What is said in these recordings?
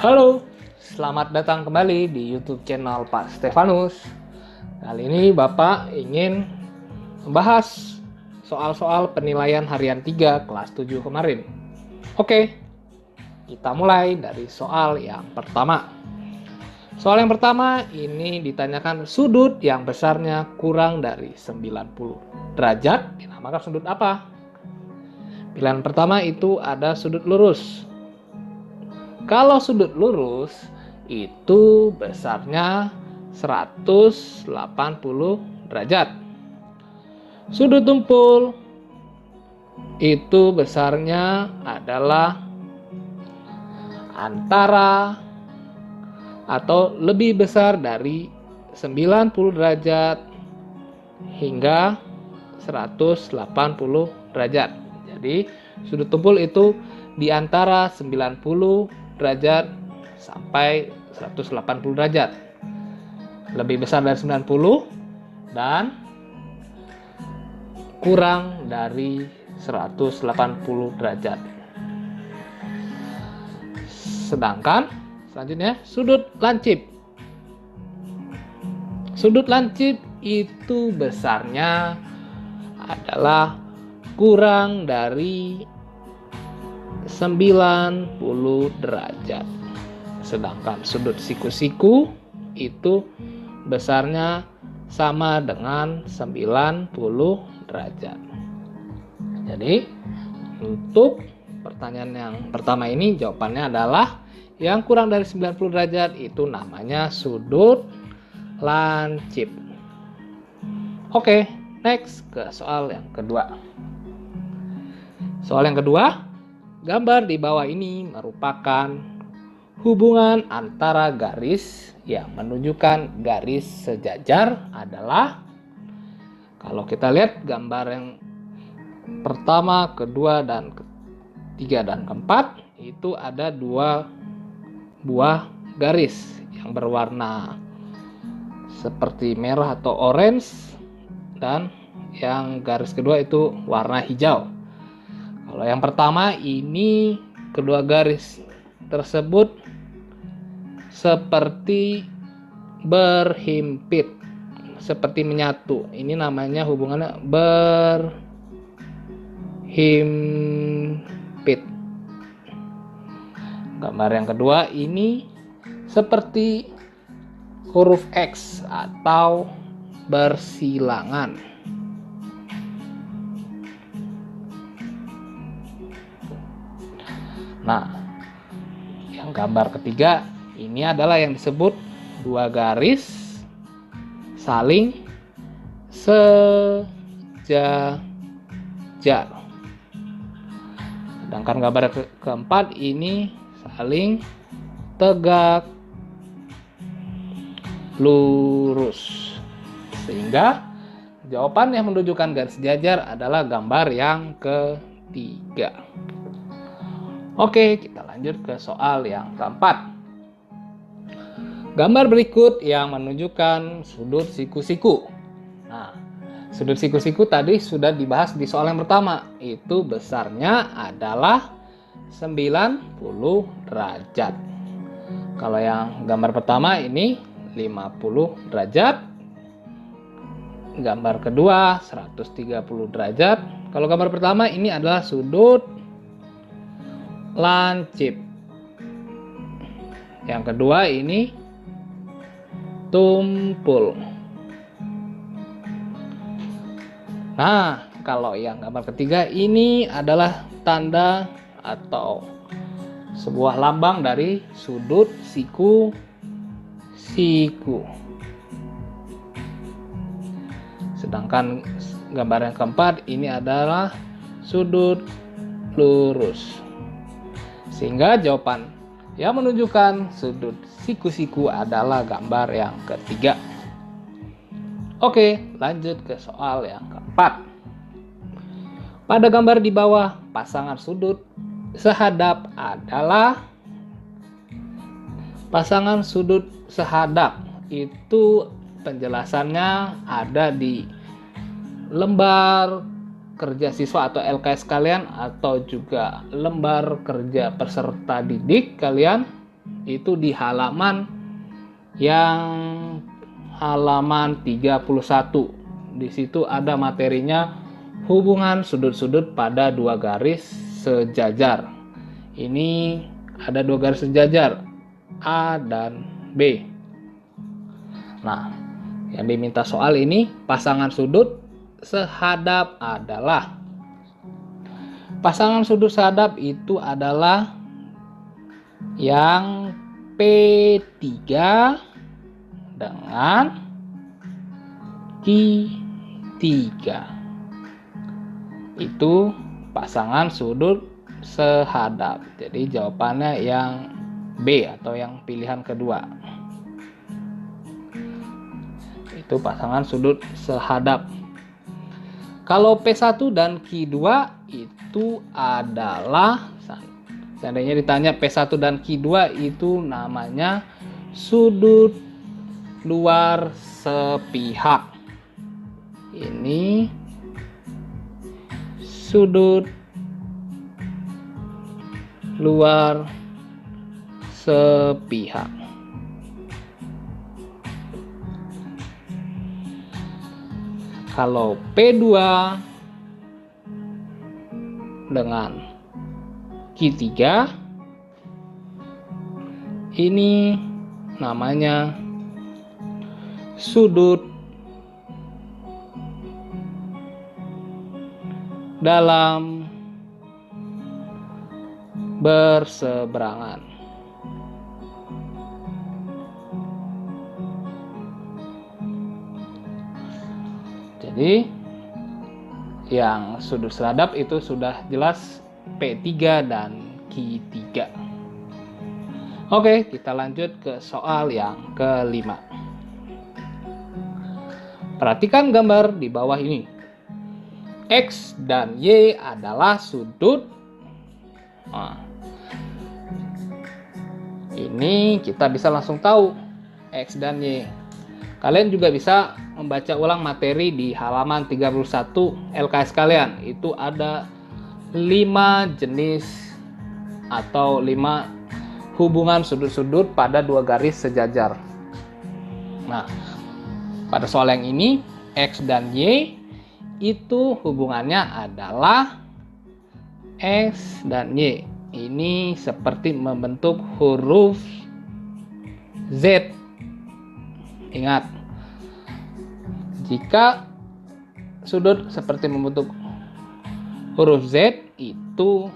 Halo, selamat datang kembali di YouTube channel Pak Stefanus. Kali ini Bapak ingin membahas soal-soal penilaian harian 3 kelas 7 kemarin. Oke, kita mulai dari soal yang pertama. Soal yang pertama ini ditanyakan sudut yang besarnya kurang dari 90 derajat dinamakan sudut apa? Pilihan pertama itu ada sudut lurus. Kalau sudut lurus itu besarnya 180 derajat. Sudut tumpul itu besarnya adalah antara atau lebih besar dari 90 derajat hingga 180 derajat. Jadi sudut tumpul itu di antara 90 derajat sampai 180 derajat. Lebih besar dari 90 dan kurang dari 180 derajat. Sedangkan selanjutnya sudut lancip. Sudut lancip itu besarnya adalah kurang dari 90 derajat. Sedangkan sudut siku-siku itu besarnya sama dengan 90 derajat. Jadi untuk pertanyaan yang pertama ini jawabannya adalah yang kurang dari 90 derajat itu namanya sudut lancip. Oke, next ke soal yang kedua. Soal yang kedua, gambar di bawah ini merupakan hubungan antara garis yang menunjukkan garis sejajar adalah, kalau kita lihat gambar yang pertama, kedua, dan ketiga, dan keempat, itu ada dua buah garis yang berwarna seperti merah atau orange, dan yang garis kedua itu warna hijau. Kalau yang pertama ini kedua garis tersebut seperti berhimpit, seperti menyatu. Ini namanya hubungannya berhimpit. Gambar yang kedua ini seperti huruf X atau bersilangan. Nah, yang gambar ketiga ini adalah yang disebut dua garis saling sejajar. Sedangkan gambar keempat ini saling tegak lurus. Sehingga jawaban yang menunjukkan garis sejajar adalah gambar yang ketiga. Oke, kita lanjut ke soal yang keempat. Gambar berikut yang menunjukkan sudut siku-siku. Nah, sudut siku-siku tadi sudah dibahas di soal yang pertama. Itu besarnya adalah 90 derajat. Kalau yang gambar pertama ini 50 derajat. Gambar kedua 130 derajat. Kalau gambar pertama ini adalah sudut lancip. Yang kedua ini tumpul. Nah, kalau yang gambar ketiga ini adalah tanda atau sebuah lambang dari sudut siku-siku. Sedangkan gambar yang keempat ini adalah sudut lurus. Sehingga jawaban yang menunjukkan sudut siku-siku adalah gambar yang ketiga. Oke, lanjut ke soal yang keempat. Pada gambar di bawah, pasangan sudut sehadap adalah pasangan sudut sehadap. Itu penjelasannya ada di lembar kerja siswa atau LKS kalian, atau juga lembar kerja peserta didik kalian itu di halaman yang halaman 31. Di situ ada materinya hubungan sudut-sudut pada dua garis sejajar. Ini ada dua garis sejajar, A dan B. Nah, yang diminta soal ini pasangan sudut sehadap adalah. Pasangan sudut sehadap itu adalah yang P3 dengan Q3. Itu pasangan sudut sehadap. Jadi jawabannya yang B atau yang pilihan kedua. Itu pasangan sudut sehadap. Kalau P1 dan Q2 itu adalah, seandainya ditanya P1 dan Q2 itu namanya sudut luar sepihak. Ini sudut luar sepihak. Kalau P2 dengan Q3 ini namanya sudut dalam berseberangan. Jadi yang sudut sehadap itu sudah jelas P3 dan Q3. Oke, kita lanjut ke soal yang kelima. Perhatikan gambar di bawah ini. X dan Y adalah sudut. Nah, ini kita bisa langsung tahu X dan Y. Kalian juga bisa membaca ulang materi di halaman 31 LKS kalian. Itu ada 5 jenis atau 5 hubungan sudut-sudut pada dua garis sejajar. Nah, pada soal yang ini X dan Y itu hubungannya adalah X dan Y. Ini seperti membentuk huruf Z. Ingat, jika sudut seperti membentuk huruf Z itu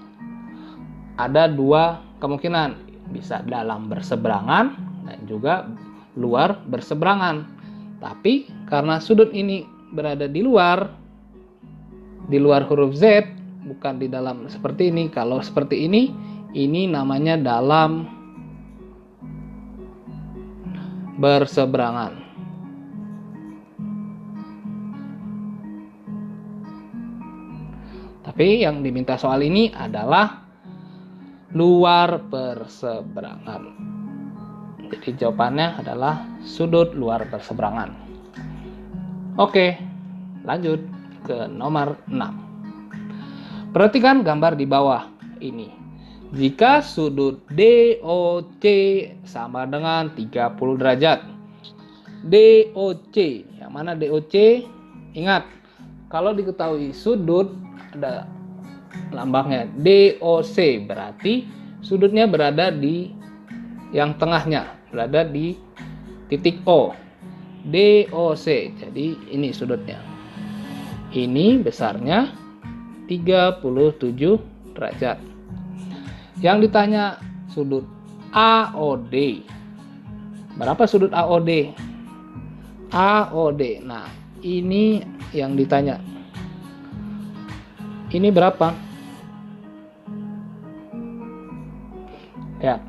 ada dua kemungkinan, bisa dalam berseberangan dan juga luar berseberangan. Tapi karena sudut ini berada di luar huruf Z, bukan di dalam seperti ini. Kalau seperti ini namanya dalam berseberangan. Tapi yang diminta soal ini adalah luar berseberangan. Jadi jawabannya adalah sudut luar berseberangan. Oke, lanjut ke nomor 6. Perhatikan gambar di bawah ini. Jika sudut DOC sama dengan 30 derajat. DOC, yang mana DOC? Ingat, kalau diketahui sudut ada lambangnya DOC, berarti sudutnya berada di yang tengahnya, berada di titik O. DOC, jadi ini sudutnya. Ini besarnya 37 derajat. Yang ditanya sudut AOD. Berapa sudut AOD? AOD. Nah, ini yang ditanya. Ini berapa? Ya.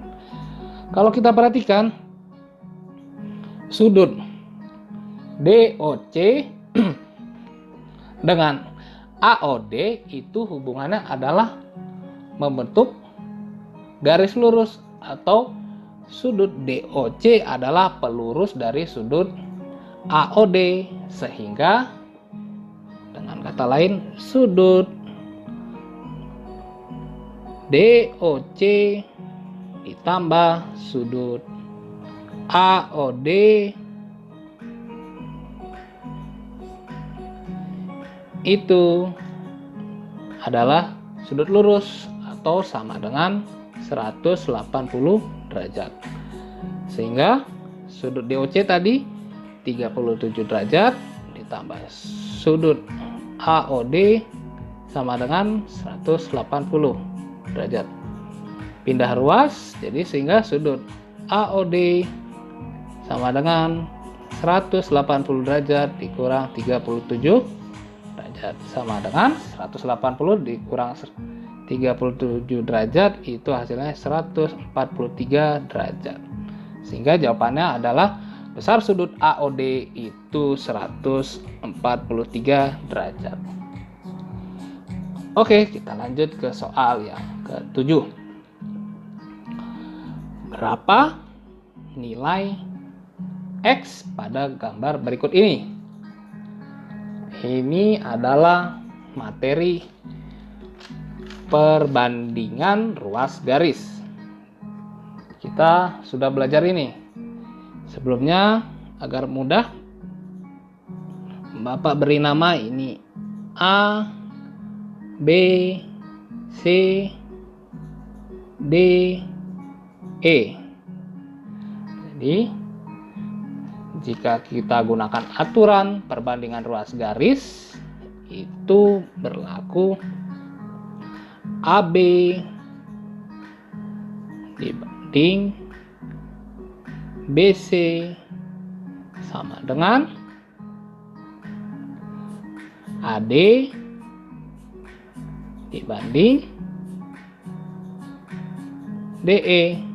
Kalau kita perhatikan sudut DOC dengan AOD itu hubungannya adalah membentuk garis lurus, atau sudut DOC adalah pelurus dari sudut AOD, sehingga dengan kata lain sudut DOC ditambah sudut AOD itu adalah sudut lurus atau sama dengan 180 derajat. Sehingga sudut DOC tadi 37 derajat ditambah sudut AOD sama dengan 180 derajat. Pindah ruas, jadi sehingga sudut AOD sama dengan 180 derajat dikurang 37 derajat sama dengan 180 dikurang 37 derajat, itu hasilnya 143 derajat. Sehingga jawabannya adalah besar sudut AOD itu 143 derajat. Oke, kita lanjut ke soal yang ke-7. Berapa nilai X pada gambar berikut ini? Ini adalah materi perbandingan ruas garis. Kita sudah belajar ini. Sebelumnya, agar mudah, Bapak beri nama ini A, B, C, D, E. Jadi, jika kita gunakan aturan perbandingan ruas garis, itu berlaku AB dibanding BC sama dengan AD dibanding DE.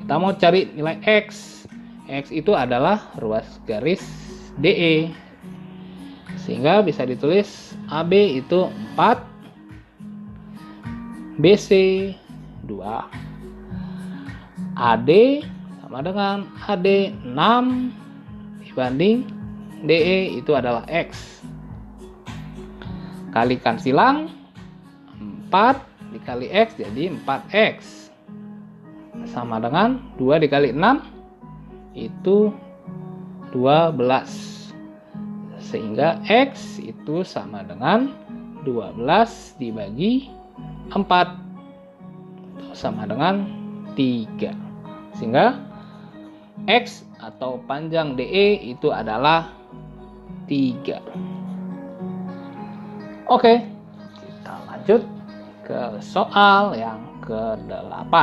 Kita mau cari nilai X. X itu adalah ruas garis DE. Sehingga bisa ditulis AB itu 4, BC 2, AD sama dengan AD 6 dibanding DE itu adalah X. Kalikan silang, 4 dikali X jadi 4X sama dengan 2 dikali 6 itu 12. Sehingga X itu sama dengan 12 dibagi 4 sama dengan 3. Sehingga X atau panjang DE itu adalah 3. Oke, kita lanjut ke soal yang ke-8.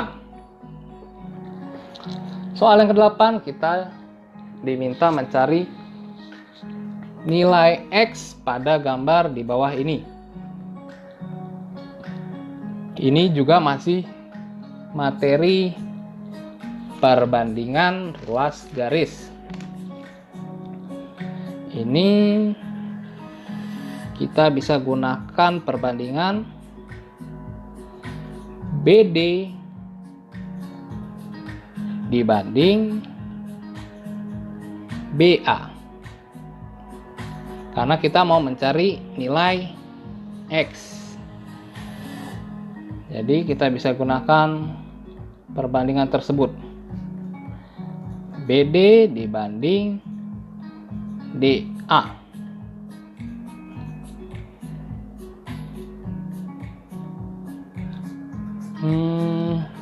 Soal yang ke-8 kita diminta mencari nilai X pada gambar di bawah ini. Ini juga masih materi perbandingan ruas garis. Ini kita bisa gunakan perbandingan BD dibanding BA. Karena kita mau mencari nilai X. Jadi kita bisa gunakan perbandingan tersebut. BD dibanding DA.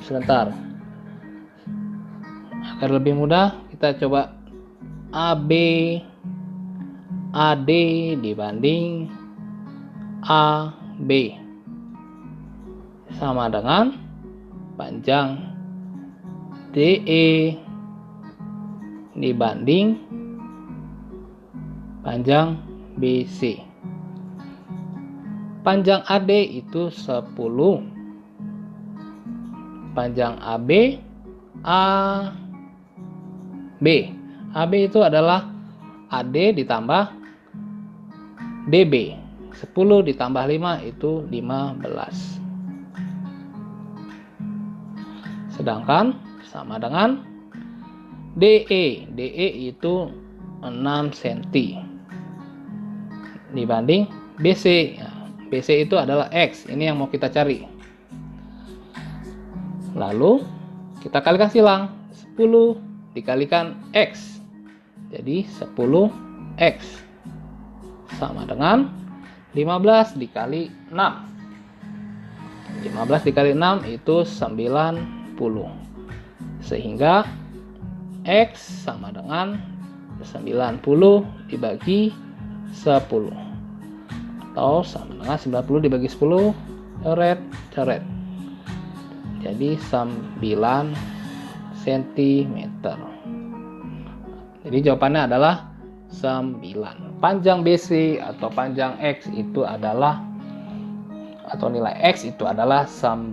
Sebentar. Agar lebih mudah, kita coba AB AD dibanding AB sama dengan panjang DE dibanding panjang BC. Panjang AD itu 10, panjang AB AB itu adalah AD ditambah DB. 10 ditambah 5 itu 15. Sedangkan sama dengan DE. DE itu 6 cm dibanding BC. BC itu adalah X. Ini yang mau kita cari. Lalu Kita kalikan silang. 10 dikalikan X. Jadi 10X sama dengan 15 dikali 6. 15 dikali 6 itu 90. Sehingga X sama dengan 90 dibagi 10. Atau sama dengan 90 dibagi 10. Coret. Jadi 9 cm. Jadi jawabannya adalah 9. Panjang BC atau panjang X itu adalah, atau nilai X itu adalah 9.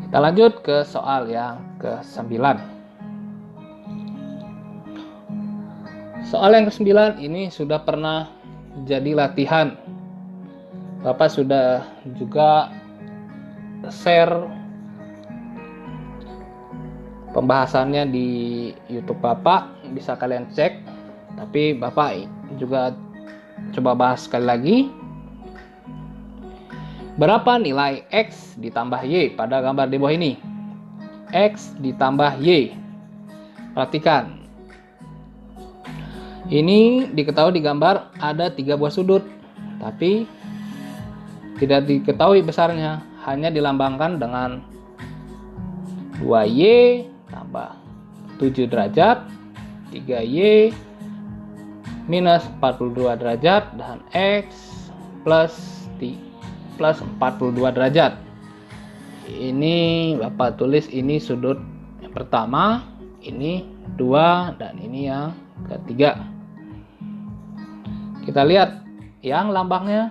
Kita lanjut ke soal yang ke-9. Soal yang ke-9 ini sudah pernah jadi latihan. Bapak sudah juga share pembahasannya di YouTube Bapak, bisa kalian cek. Tapi Bapak juga coba bahas sekali lagi. Berapa nilai X ditambah Y pada gambar di bawah ini? X ditambah Y. Perhatikan. Ini diketahui di gambar ada 3 buah sudut, tapi tidak diketahui besarnya, hanya dilambangkan dengan 2Y tambah 7 derajat, 3Y minus 42 derajat, dan X plus 42 derajat. Ini Bapak tulis, ini sudut yang pertama, ini 2, dan ini yang ketiga. Kita lihat yang lambangnya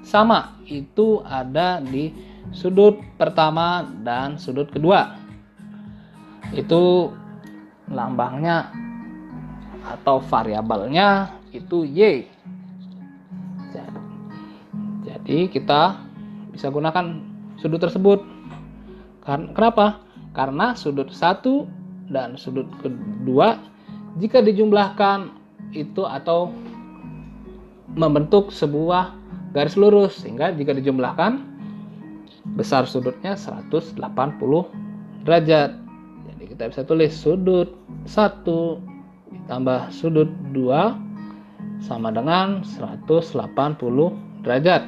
sama, itu ada di sudut pertama dan sudut kedua. Itu lambangnya atau variabelnya itu Y. Jadi kita bisa gunakan sudut tersebut. Kenapa? Karena sudut 1 dan sudut kedua jika dijumlahkan itu atau membentuk sebuah garis lurus, sehingga jika dijumlahkan besar sudutnya 180 derajat. Jadi kita bisa tulis sudut 1 ditambah sudut 2 sama dengan 180 derajat.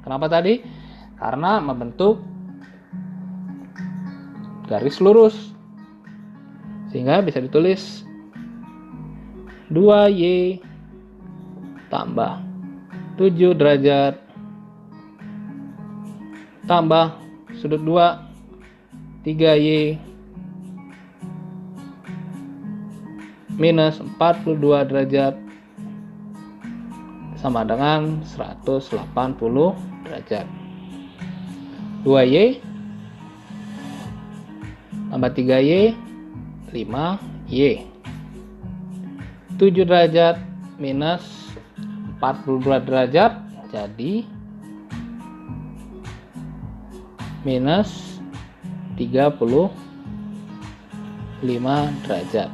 Kenapa tadi? Karena membentuk garis lurus, sehingga bisa ditulis 2Y tambah 7 derajat tambah sudut 2 3Y minus 42 derajat sama dengan 180 derajat. 2Y tambah 3Y 5Y. 7 derajat minus 42 derajat jadi minus 35 derajat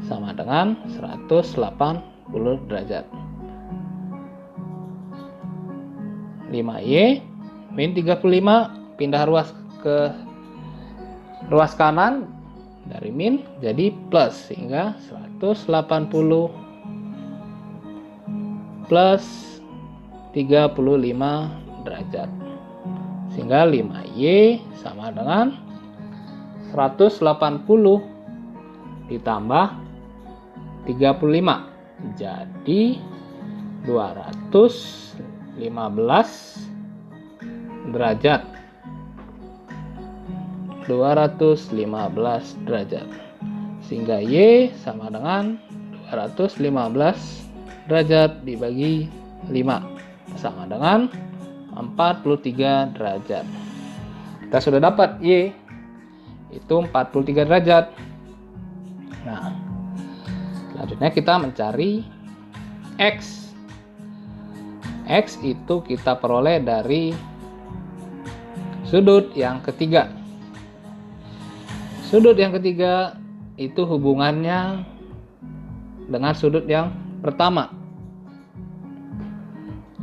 sama dengan 180 derajat. 5Y min 35 pindah ruas ke ruas kanan, dari min jadi plus, sehingga 180 plus 35 derajat, sehingga 5Y sama dengan 180 ditambah 35 jadi 215 derajat. 215 derajat, sehingga Y sama dengan 215 derajat dibagi 5 sama dengan 43 derajat. Kita sudah dapat Y itu 43 derajat. Nah, selanjutnya kita mencari X. X itu kita peroleh dari sudut yang ketiga. Sudut yang ketiga itu hubungannya dengan sudut yang pertama.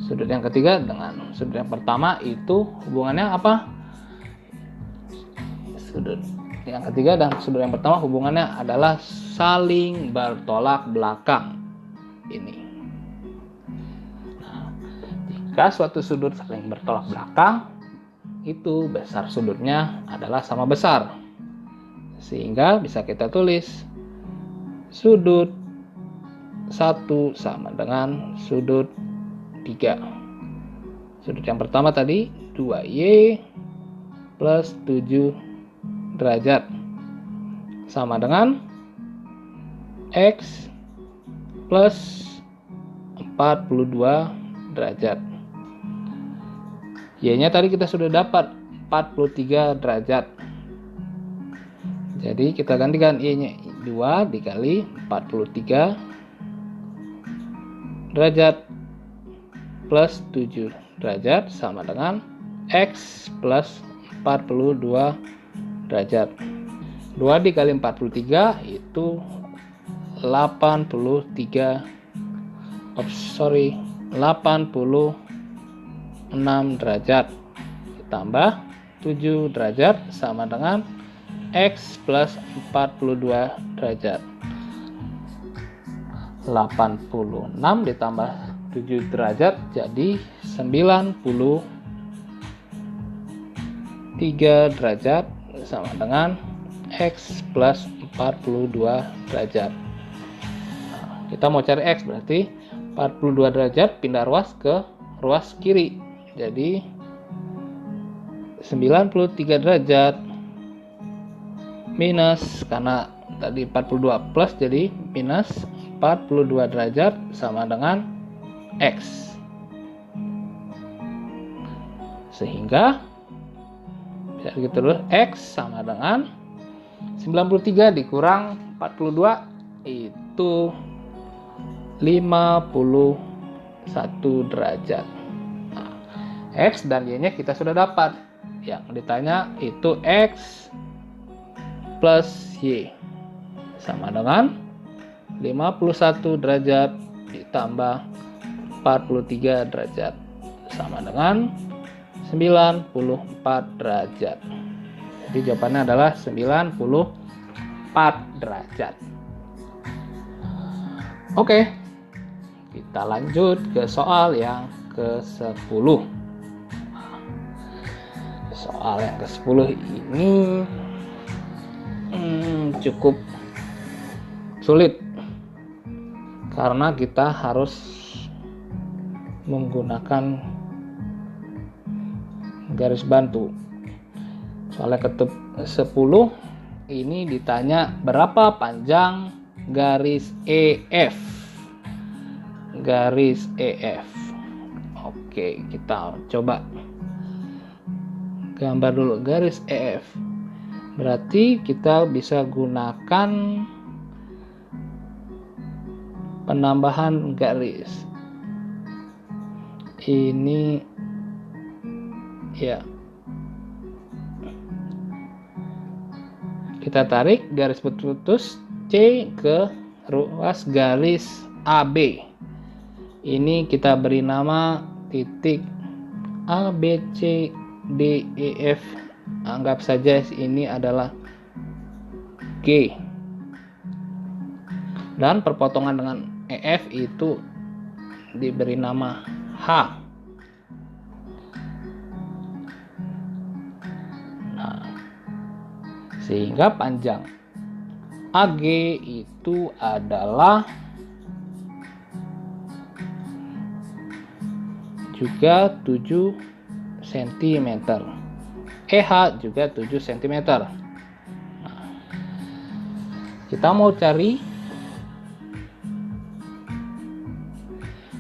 Sudut yang ketiga dengan sudut yang pertama itu hubungannya apa? sudut yang ketiga dan sudut yang pertama hubungannya adalah saling bertolak belakang ini. Nah, jika suatu sudut saling bertolak belakang, itu besar sudutnya adalah sama besar. Sehingga bisa kita tulis sudut 1 sama dengan sudut 3. Sudut yang pertama tadi 2Y plus 7 derajat sama dengan X plus 42 derajat. Y-nya tadi kita sudah dapat 43 derajat. Jadi kita gantikan Y-nya 2 dikali 43 derajat plus 7 derajat sama dengan X plus 42 derajat. 2 dikali 43 itu 86 derajat ditambah 7 derajat sama dengan X plus 42 derajat. 86 ditambah 7 derajat jadi 93 derajat sama dengan X plus 42 derajat. Nah, kita mau cari X berarti 42 derajat pindah ruas ke ruas kiri. Jadi 93 derajat minus, karena tadi 42 plus jadi minus 42 derajat sama dengan X. Sehingga bisa gitu terus, X sama dengan 93 dikurang 42 itu 51 derajat. Nah, X dan Y-nya kita sudah dapat. Yang ditanya itu X plus Y sama dengan 51 derajat ditambah 43 derajat sama dengan 94 derajat. Jadi jawabannya adalah 94 derajat. Oke, kita lanjut ke soal yang ke-10. Soal yang ke-10 ini cukup sulit karena kita harus menggunakan garis bantu. Soalnya ke-10 ini ditanya berapa panjang garis EF. Garis EF. Oke, kita coba gambar dulu garis EF. Berarti kita bisa gunakan penambahan garis. Ini ya. Kita tarik garis putus C ke ruas garis AB. Ini kita beri nama titik A, B, C, D, E, F. Anggap saja ini adalah G. Dan perpotongan dengan EF itu diberi nama H. Nah, sehingga panjang AG itu adalah juga 7 cm. EH juga 7 cm. Nah, kita mau cari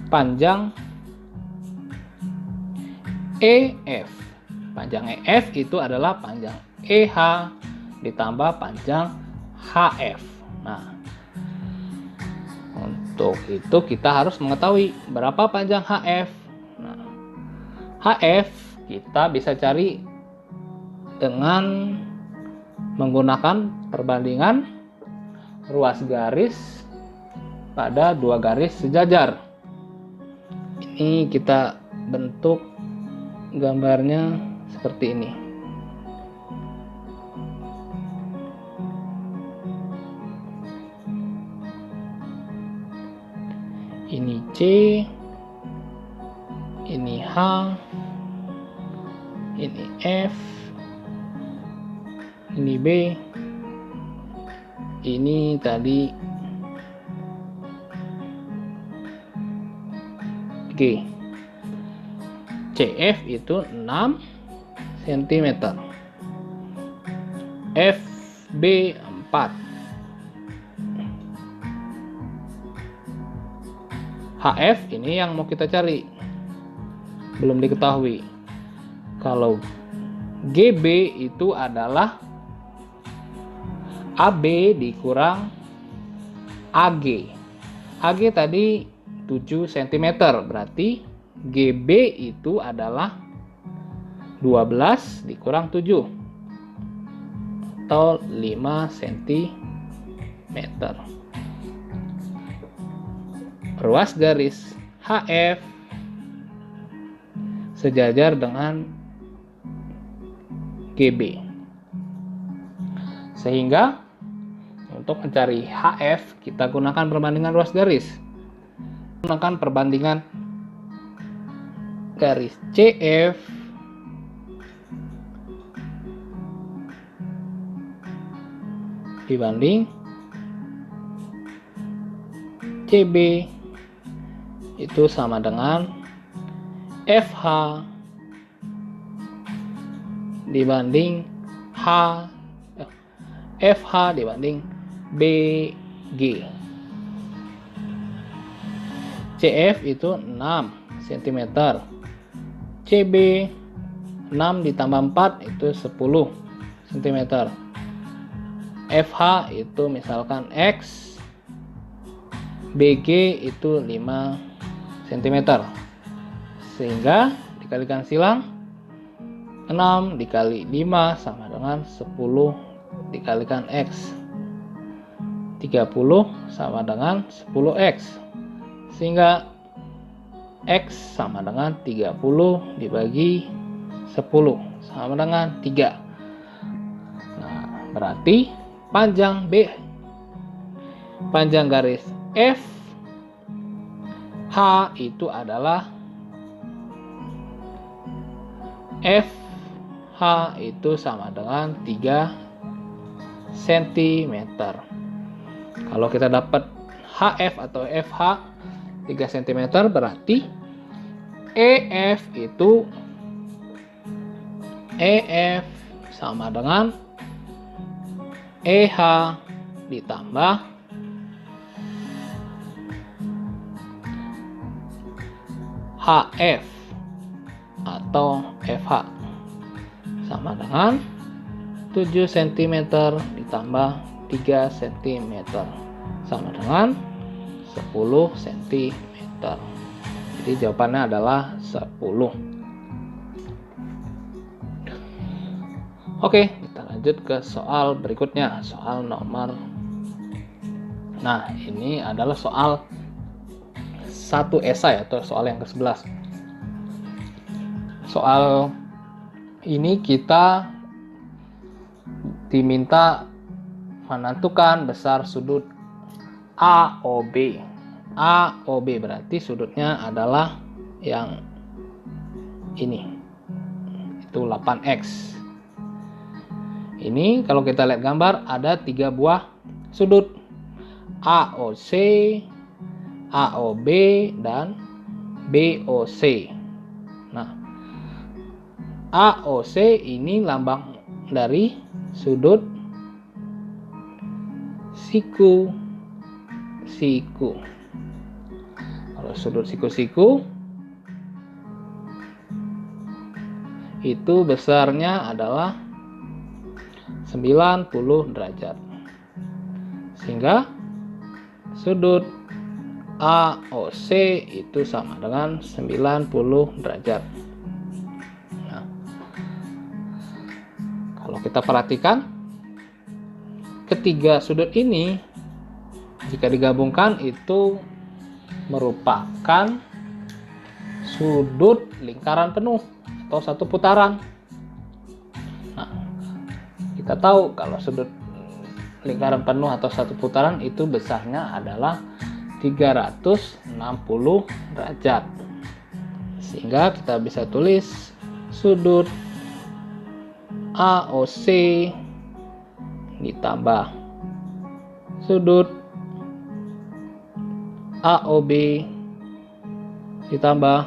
panjang EF. Panjang EF itu adalah panjang EH ditambah panjang HF. Nah, untuk itu kita harus mengetahui berapa panjang HF. Nah, HF kita bisa cari dengan menggunakan perbandingan ruas garis pada dua garis sejajar. Ini kita bentuk gambarnya seperti ini. Ini C, ini H, ini F, ini B, ini tadi G. CF itu 6 cm, FB 4, HF ini yang mau kita cari, belum diketahui. Kalau GB itu adalah AB dikurang AG. AG tadi 7 cm, berarti GB itu adalah 12 dikurang 7 atau 5 cm. Ruas garis HF sejajar dengan GB. Sehingga untuk mencari HF kita gunakan perbandingan ruas garis. Gunakan perbandingan garis CF dibanding CB itu sama dengan FH dibanding FH dibanding BG. CF itu 6 cm, CB 6 ditambah 4 itu 10 cm, FH itu misalkan X, BG itu 5 cm. Sehingga dikalikan silang, 6 dikali 5 sama dengan 10 dikalikan X, 30 sama dengan 10X. Sehingga X sama dengan 30 dibagi 10 sama dengan 3. Nah, berarti panjang garis F H itu adalah FH itu sama dengan 3 cm. Kalau kita dapat HF atau FH 3 cm, berarti EF sama dengan EH ditambah HF atau FH sama dengan 7 cm ditambah 3 cm sama dengan 10 cm. Jadi jawabannya adalah 10. Oke, kita lanjut ke soal berikutnya, soal nomor. Nah, ini adalah soal 1 esai atau soal yang ke-11. Soal ini kita diminta menentukan besar sudut AOB. AOB berarti sudutnya adalah yang ini, itu 8X. Ini kalau kita lihat gambar ada 3 buah sudut, AOC, AOB, dan BOC. Nah, AOC ini lambang dari sudut siku. Kalau sudut siku itu besarnya adalah 90 derajat. Sehingga sudut AOC itu sama dengan 90 derajat. Nah, kalau kita perhatikan ketiga sudut ini jika digabungkan itu merupakan sudut lingkaran penuh atau satu putaran. Nah, kita tahu kalau sudut lingkaran penuh atau satu putaran itu besarnya adalah 360 derajat. Sehingga kita bisa tulis sudut AOC ditambah sudut AOB ditambah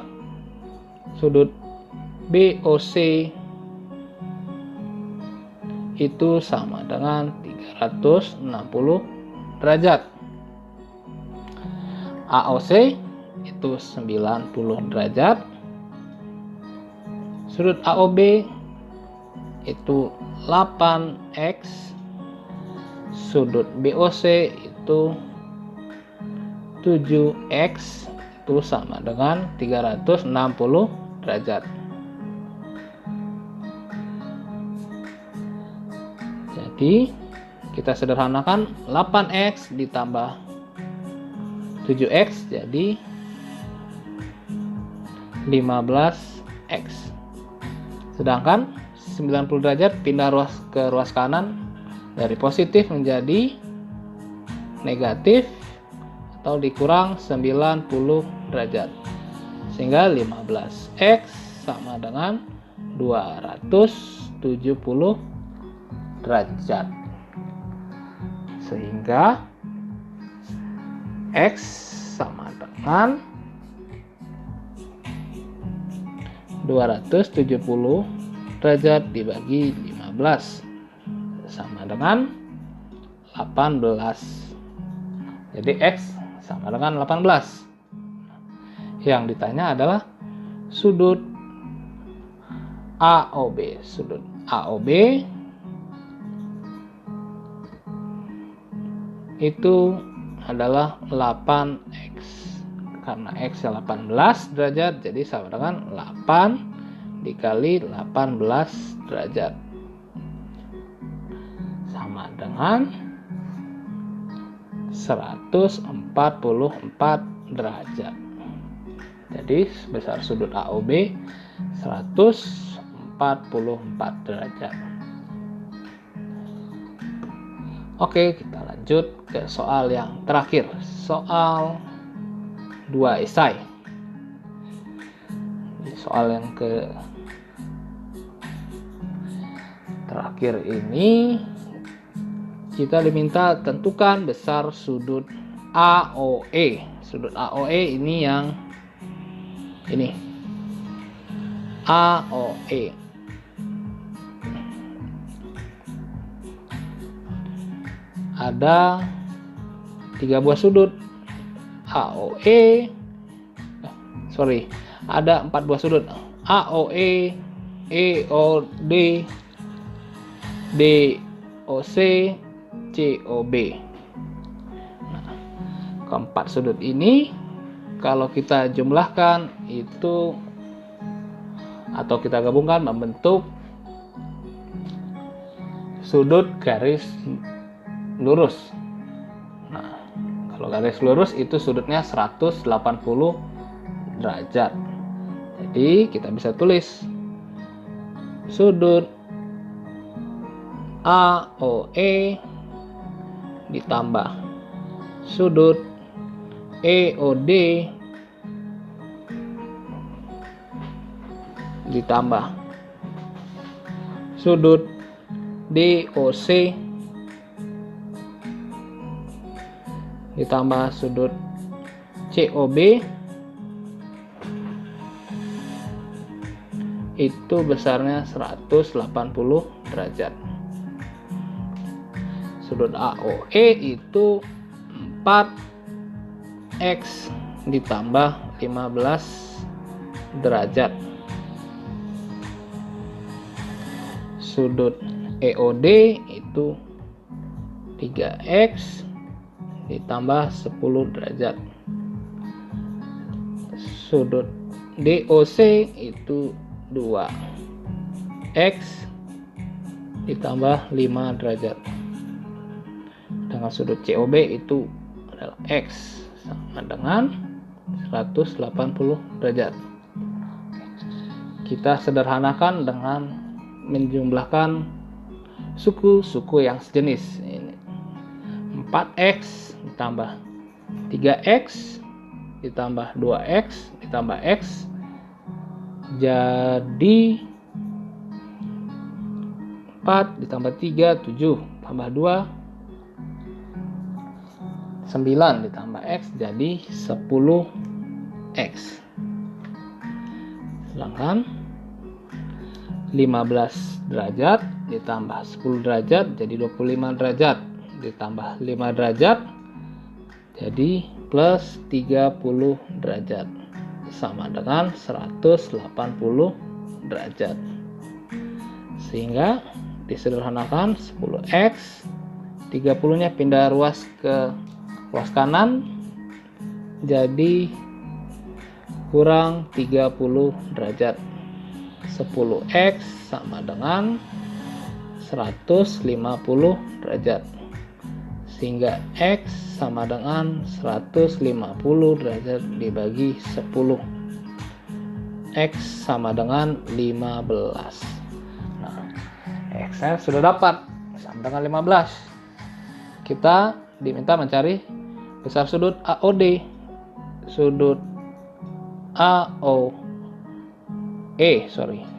sudut BOC itu sama dengan 360 derajat. AOC itu 90 derajat. Sudut AOB itu 8x. Sudut BOC itu 7x, itu sama dengan 360 derajat. Jadi kita sederhanakan 8x ditambah 7x jadi 15x. Sedangkan 90 derajat pindah ke ruas kanan dari positif menjadi negatif atau dikurang 90 derajat. Sehingga 15x sama dengan 270 derajat. Sehingga x sama dengan 270 derajat dibagi 15 sama dengan 18. Jadi x sama dengan 18. Yang ditanya adalah sudut AOB. Sudut AOB itu adalah 8x. Karena x 18 derajat, jadi sama dengan 8 dikali 18 derajat. Sama dengan 144 derajat. Jadi sebesar sudut AOB 144 derajat. Oke, kita lanjut ke soal yang terakhir. Soal 2 esai. Soal yang terakhir ini kita diminta tentukan besar sudut AOE. Sudut AOE ini yang ini. AOE. Ada 3 buah sudut. AOE. Ada 4 buah sudut. AOE, EOD, DOC, COB. Nah, keempat sudut ini kalau kita jumlahkan itu atau kita gabungkan membentuk sudut garis lurus. Nah, kalau garis lurus itu sudutnya 180 derajat. Jadi kita bisa tulis sudut AOE ditambah sudut EOD ditambah sudut DOC ditambah sudut COB itu besarnya 180 derajat. Sudut AOE itu 4x ditambah 15 derajat. Sudut EOD itu 3x ditambah 10 derajat. Sudut DOC itu 2x ditambah 5 derajat. Dengan sudut COB itu adalah x sama dengan 180 derajat. Kita sederhanakan dengan menjumlahkan suku-suku yang sejenis. Ini 4x ditambah 3x ditambah 2x ditambah x jadi 4 ditambah 3 7 tambah 2 9 ditambah x jadi 10x. Sedangkan 15 derajat ditambah 10 derajat jadi 25 derajat ditambah 5 derajat jadi plus 30 derajat sama dengan 180 derajat. Sehingga disederhanakan 10x 30-nya pindah ruas ke ruas kanan jadi kurang 30 derajat. 10x sama dengan 150 derajat. Sehingga x sama dengan 150 derajat dibagi 10. X sama dengan 15. Nah, x-nya sudah dapat sama dengan 15. Kita diminta mencari besar sudut AOD. Sudut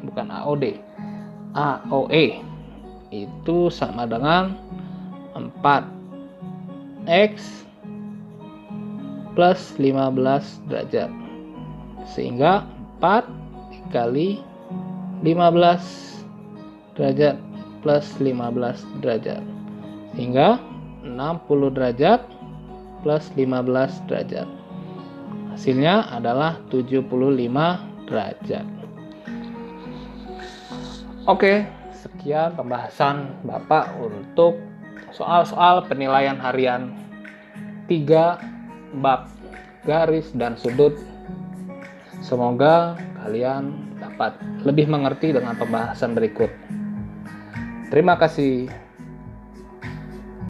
bukan AOD. AOE itu sama dengan 4x plus 15 derajat. Sehingga 4 dikali 15 derajat plus 15 derajat. Sehingga 60 derajat plus 15 derajat. Hasilnya adalah 75 derajat. Oke, sekian pembahasan Bapak untuk soal-soal penilaian harian 3 bab garis dan sudut. Semoga kalian dapat lebih mengerti dengan pembahasan berikut. Terima kasih.